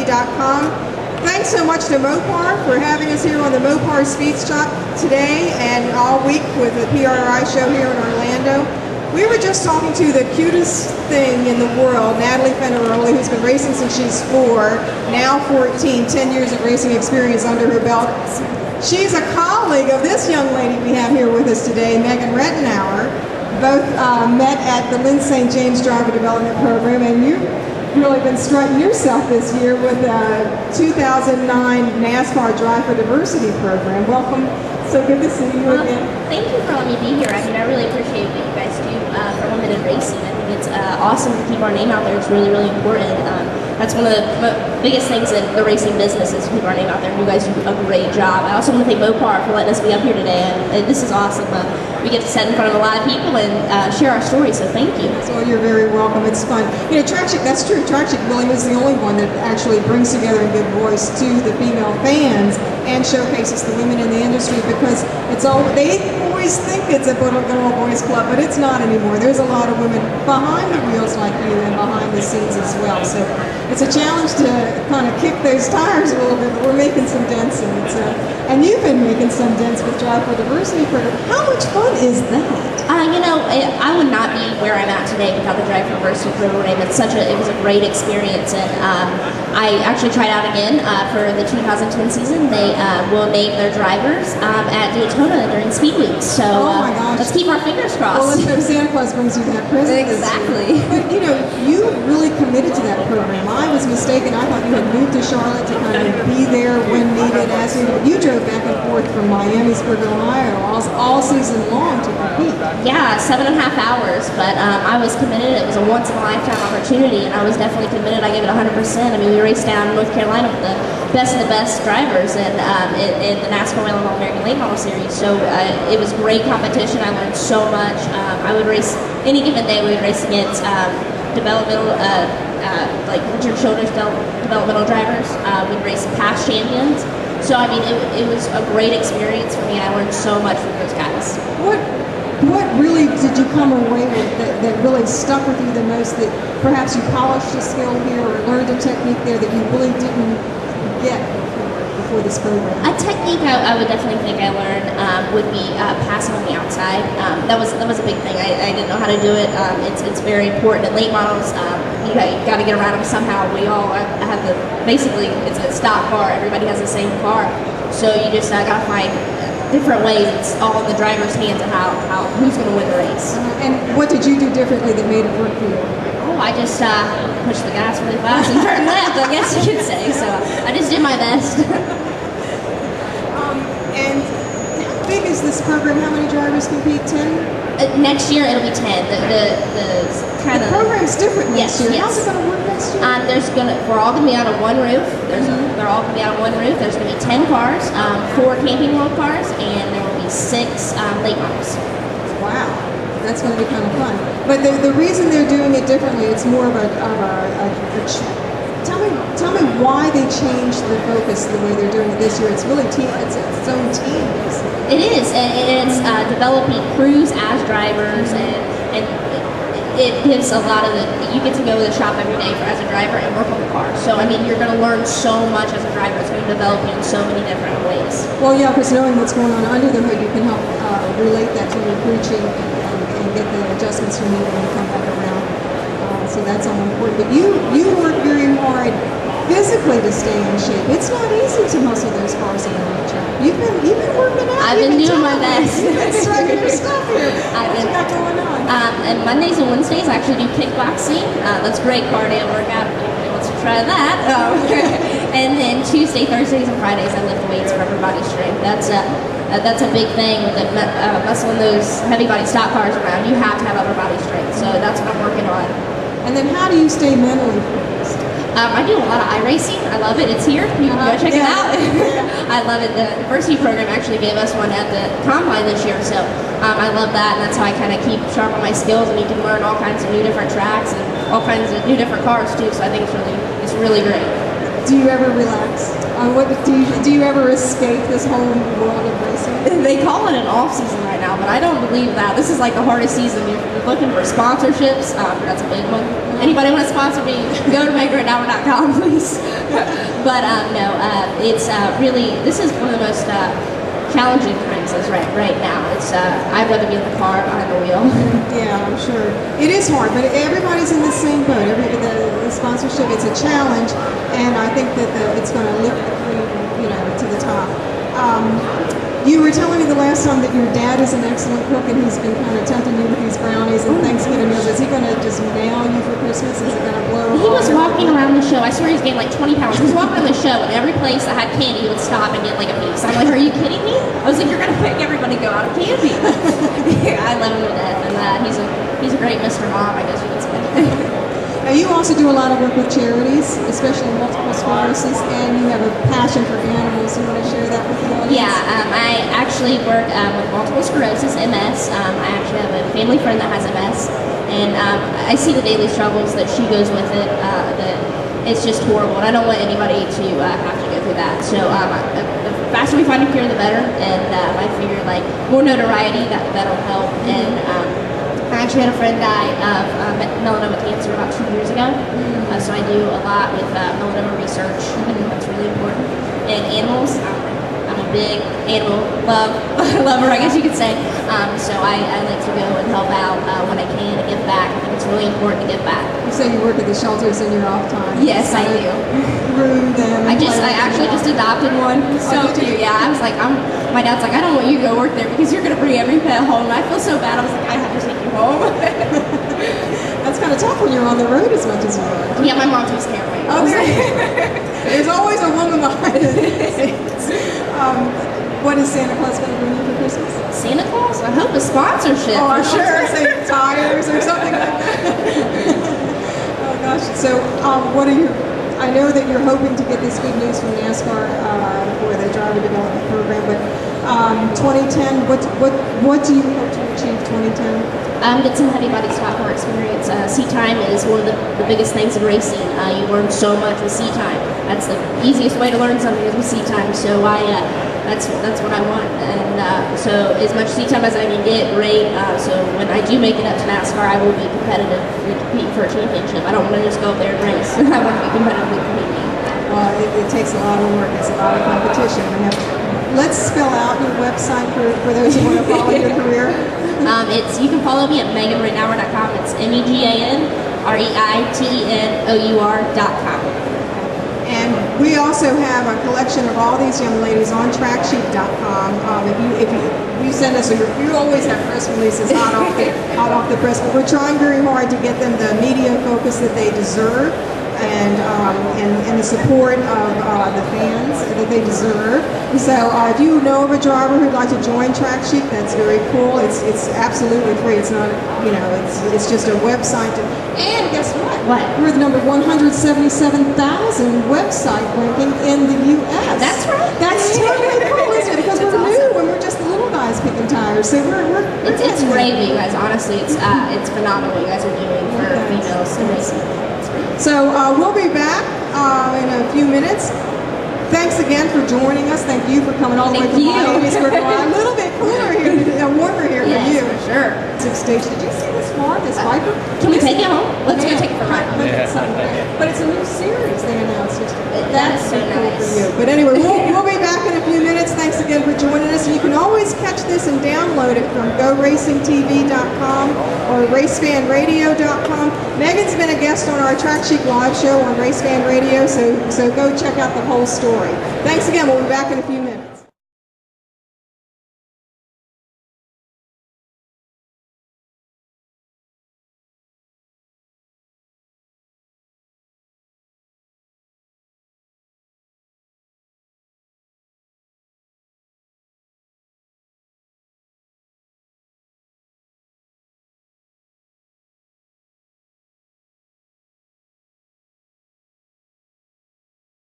trackchic.com. Thanks so much to Mopar for having us here on the Mopar Speed Shop today and all week with the PRI show here in Orlando. We were just talking to the cutest thing in the world, Natalie Fenneroli, who's been racing since she's 4, now 14, 10 years of racing experience under her belt. She's a colleague of this young lady we have here with us today, Megan Reitenour. Both met at the Lynn St. James Driver Development Program, and you've really been strutting yourself this year with the 2009 NASCAR Drive for Diversity program. Welcome. So good to see you again. Thank you for letting me be here. I mean, I really appreciate what you guys do for women in racing. I think it's awesome to keep our name out there. It's really, really important. That's one of the biggest things in the racing business is to keep our name out there. You guys do a great job. I also want to thank Mopar for letting us be up here today. And this is awesome. We get to sit in front of a lot of people and share our story, so thank you. So you're very welcome. It's fun. You know, Track Chic, that's true. Track Chic really is the only one that actually brings together and gives voice to the female fans and showcases the women in the industry, because it's all, they always think it's a little girl boys club, but it's not anymore. There's a lot of women behind the wheels like you and behind the scenes as well. So it's a challenge to kind of kick those tires a little bit, but we're making some dents in it. And you've been making some dents with Drive for Diversity program. How much fun is that? You know, I would not be where I'm at today without the Drive for Diversity program. It was a great experience, and I actually tried out again for the 2010 season. They will name their drivers at Daytona during Speed Week. So let's keep our fingers crossed. Well, let's hope Santa Claus brings you that present. Exactly. But you know, you really committed to that program. I was mistaken. I thought you had moved to Charlotte to kind of be there when needed. As you drove back and forth from Miamisburg, Ohio, all season long to compete. Yeah, 7.5 hours, but I was committed. It was a once-in-a-lifetime opportunity, and I was definitely committed. I gave it 100%. I mean, we raced down in North Carolina with the best of the best drivers and in the NASCAR Whelen All-American Late Model Series. So it was great competition. I learned so much. I would race, any given day, we would race against developmental, like Richard Childress developmental drivers. We'd race past champions. So, I mean, it was a great experience for me, and I learned so much from those guys. What really did you come away with that really stuck with you the most, that perhaps you polished a skill here or learned a technique there that you really didn't get before this program? A technique I would definitely think I learned would be passing on the outside. That was a big thing. I didn't know how to do it. It's very important. In late models, you got to get around them somehow. We all have basically, it's a stock car. Everybody has the same car. So you just got to find different ways. It's all in the driver's hands of how who's going to win the race. And what did you do differently that made it work for you? Oh, I just pushed the gas really fast and turned left, I guess you could say. So I just did my best. And how big is this program? How many drivers compete? 10? Next year it'll be 10. The program's different next year. Yes. How's it going to work next year? We're all going to be out of one roof. They're all going to be out of one roof. There's going to be 10 cars, 4 Camping World cars, and there will be 6 late models. Wow, that's going to be kind of fun. But the reason they're doing it differently, it's more of a tell me why they changed the focus the way they're doing it this year. It's really it's its own team. It is, and it's developing crews as drivers, and it gives a lot of you get to go to the shop every day as a driver and work on the car. So, I mean, you're going to learn so much as a driver. It's going to develop you in so many different ways. Well, yeah, because knowing what's going on under the hood, you can help relate that to your crew chief and get the adjustments you need when you come back around. So that's all important. But you work very hard physically to stay in shape. It's not easy to muscle those cars around the track. You've been working out. I've been doing my best. You've been striking your stuff here. What you got going on? And Mondays and Wednesdays I actually do kickboxing. That's great cardio workout. Let's try that. And then Tuesday, Thursdays, and Fridays I lift weights for upper body strength. That's a big thing with muscling those heavy body stock cars around. You have to have upper body strength. So that's what I'm working on. And then how do you stay mentally focused? I do a lot of iRacing. I love it. It's here. You can go check it out. I love it. The diversity program actually gave us one at the combine this year, so I love that, and that's how I kind of keep sharp on my skills, and you can learn all kinds of new different tracks and all kinds of new different cars too. So I think it's really great. Do you ever relax? Do you ever escape this whole world of racing? They call it an off season right now, but I don't believe that. This is like the hardest season. You're looking for sponsorships. That's a big one. Anybody want to sponsor me? Go to MeganReitenour.com, please. But no, it's really, this is one of the most challenging races right now. It's I'd rather be in the car behind the wheel. Yeah, I'm sure. It is hard, but everybody's in the same boat. The sponsorship, it's a challenge, and I think that it's going to lift the cream, to the top. You were telling me the last time that your dad is an excellent cook, and he's been kind of tempting you with these brownies and Thanksgiving meals. Is he going to just nail you for Christmas? Is it going to blow? He was walking around the show. I swear he's gained like 20 pounds. He was walking around the show, and every place that had candy, he would stop and get like a piece. I'm like, are you kidding me? I was like, you're going to pick everybody to go out of candy. Yeah, I love him to death, and he's a great Mr. Mom, I guess you could say. Now, you also do a lot of work with charities, especially multiple sclerosis, and you have a passion for animals. You want to share that with the audience? Yeah, I actually work with multiple sclerosis, MS. I actually have a family friend that has MS, and I see the daily struggles that she goes with it. That it's just horrible, and I don't want anybody to have to go through that. So the faster we find a cure, the better, and I figure like more notoriety, that'll help. And I actually had a friend die of melanoma cancer about 2 years ago, so I do a lot with melanoma research. I think that's really important. And animals, I'm a big animal lover, I guess you could say. So I like to go and help out when I can and give back. I think it's really important to give back. You say you work at the shelters in your off time. Yes, I do. Groom them. I actually just adopted one. So cute. Yeah, I was like, my dad's like, I don't want you to go work there because you're gonna bring every pet home. And I feel so bad. I was like, I have to take you home. That's kind of tough when you're on the road as much as you are. Yeah, my mom takes care of me. Oh, there's always a woman behind it. What is Santa Claus going to bring you for Christmas? Santa Claus? I hope a sponsorship. Oh, I'm for sure. Say tires or something like that. Oh gosh. So, what are your? I know that you're hoping to get this good news from NASCAR for the driver development program, but 2010. What do you hope to achieve 2010? Get some heavy body stock car experience. Seat time is one of the biggest things in racing. You learn so much with seat time. That's the easiest way to learn something is with seat time. So that's what I want. And so as much seat time as I can get, great. So when I do make it up to NASCAR, I will be competitive and compete for a championship. I don't want to just go up there and race. I want to be competitively competing. Well, it takes a lot of work. It's a lot of competition. Let's spell out your website for those who want to follow your career. You can follow me at MeganReitenour.com. It's MEGANReitenour.com. And we also have a collection of all these young ladies on TrackChic.com. If you send us, you always have press releases hot off the press, but we're trying very hard to get them the media focus that they deserve. And the support of the fans that they deserve. So if you know of a driver who'd like to join Track Chic, that's very cool. It's absolutely free. It's not, it's just a website. And guess what? What? We're the number 177,000 website ranking in the U.S. That's right. That's totally cool, isn't it? Because we're new and we're just the little guys picking tires. So it's great, you guys. Honestly, it's phenomenal what you guys are doing for females in racing. So we'll be back in a few minutes. Thanks again for joining us. Thank you for coming all the way from Miami. A little bit cooler here, warmer here for you. For sure. Stage. Did you see this car, this Viper? Can we take it home? Let's go take it for a ride. But it's a new series they announced yesterday. That is so cool nice. for you. But anyway, we'll be back in a few minutes. Thanks again for joining us. And you can always catch this and download it from GoRacingTV.com or RaceFanRadio.com. Megan's been a guest on our Track Chic live show on RaceFan Radio, so go check out the whole story. Thanks again. We'll be back in a few minutes.